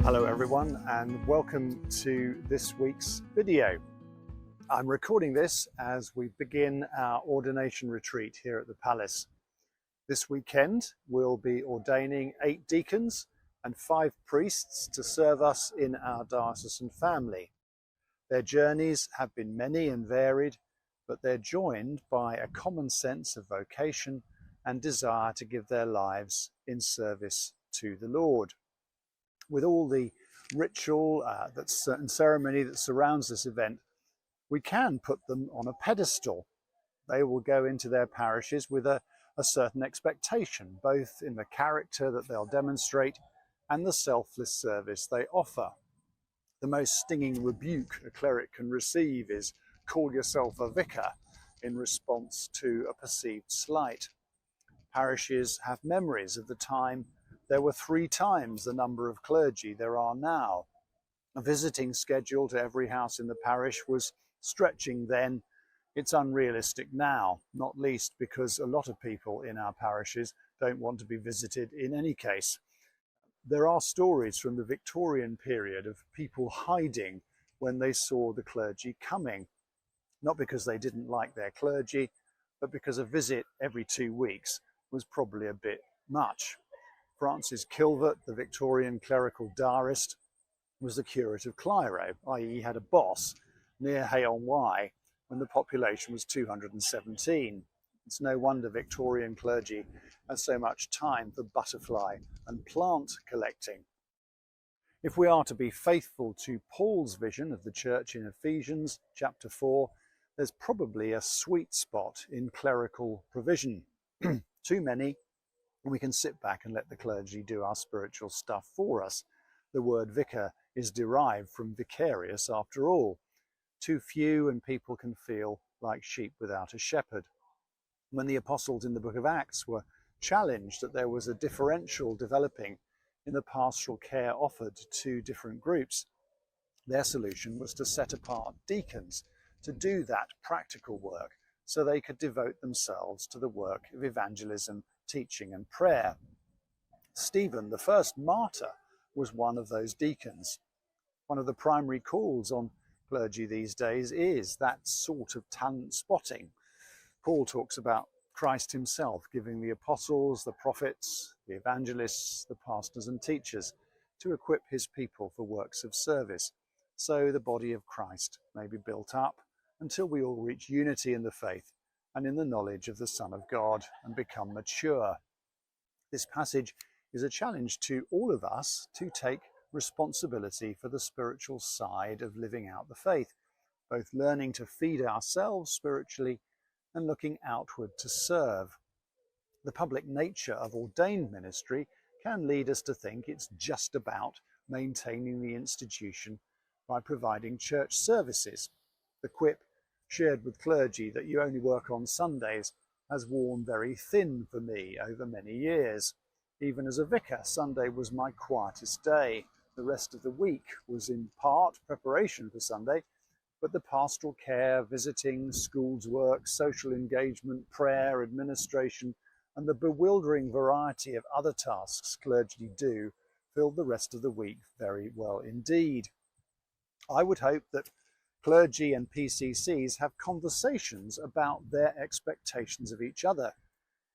Hello everyone, and welcome to this week's video. I'm recording this as we begin our ordination retreat here at the Palace. This weekend we'll be ordaining 8 deacons and 5 priests to serve us in our diocesan family. Their journeys have been many and varied, but they're joined by a common sense of vocation and desire to give their lives in service to the Lord. With all the ritual and ceremony that surrounds this event, we can put them on a pedestal. They will go into their parishes with a certain expectation, both in the character that they'll demonstrate and the selfless service they offer. The most stinging rebuke a cleric can receive is "call yourself a vicar," in response to a perceived slight. Parishes have memories of the time there were 3 times the number of clergy there are now. A visiting schedule to every house in the parish was stretching then. It's unrealistic now, not least because a lot of people in our parishes don't want to be visited in any case. There are stories from the Victorian period of people hiding when they saw the clergy coming, not because they didn't like their clergy, but because a visit every 2 weeks was probably a bit much. Francis Kilvert, the Victorian clerical diarist, was the curate of Cliro, i.e. he had a boss near Hay-on-Wye when the population was 217. It's no wonder Victorian clergy has so much time for butterfly and plant collecting. If we are to be faithful to Paul's vision of the church in Ephesians chapter 4, there's probably a sweet spot in clerical provision. Too many, we can sit back and let the clergy do our spiritual stuff for us. The word vicar is derived from vicarious after all. Too few and people can feel like sheep without a shepherd. When the apostles in the book of Acts were challenged that there was a differential developing in the pastoral care offered to different groups, their solution was to set apart deacons to do that practical work so they could devote themselves to the work of evangelism, teaching and prayer. Stephen, the first martyr, was one of those deacons. One of the primary calls on clergy these days is that sort of talent spotting. Paul talks about Christ himself giving the apostles, the prophets, the evangelists, the pastors and teachers to equip his people for works of service, so the body of Christ may be built up until we all reach unity in the faith and in the knowledge of the Son of God and become mature. This passage is a challenge to all of us to take responsibility for the spiritual side of living out the faith, both learning to feed ourselves spiritually and looking outward to serve. The public nature of ordained ministry can lead us to think it's just about maintaining the institution by providing church services. The quip shared with clergy that you only work on Sundays has worn very thin for me over many years. Even as a vicar, Sunday was my quietest day. The rest of the week was in part preparation for Sunday, but the pastoral care, visiting, schools work, social engagement, prayer, administration, and the bewildering variety of other tasks clergy do filled the rest of the week very well indeed. I would hope that clergy and PCCs have conversations about their expectations of each other.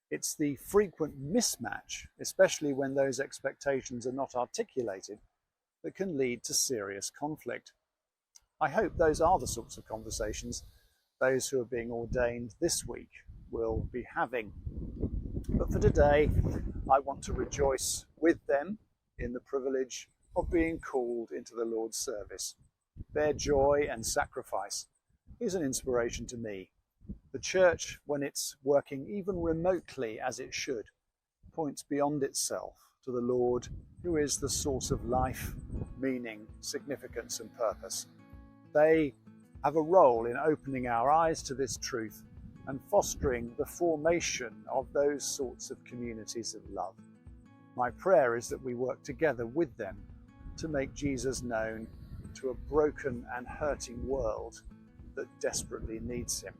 It's the frequent mismatch, especially when those expectations are not articulated, that can lead to serious conflict. I hope those are the sorts of conversations those who are being ordained this week will be having. But for today, I want to rejoice with them in the privilege of being called into the Lord's service. Their joy and sacrifice is an inspiration to me. The church, when it's working even remotely as it should, points beyond itself to the Lord, who is the source of life, meaning, significance and purpose. They have a role in opening our eyes to this truth and fostering the formation of those sorts of communities of love. My prayer is that we work together with them to make Jesus known to a broken and hurting world that desperately needs him.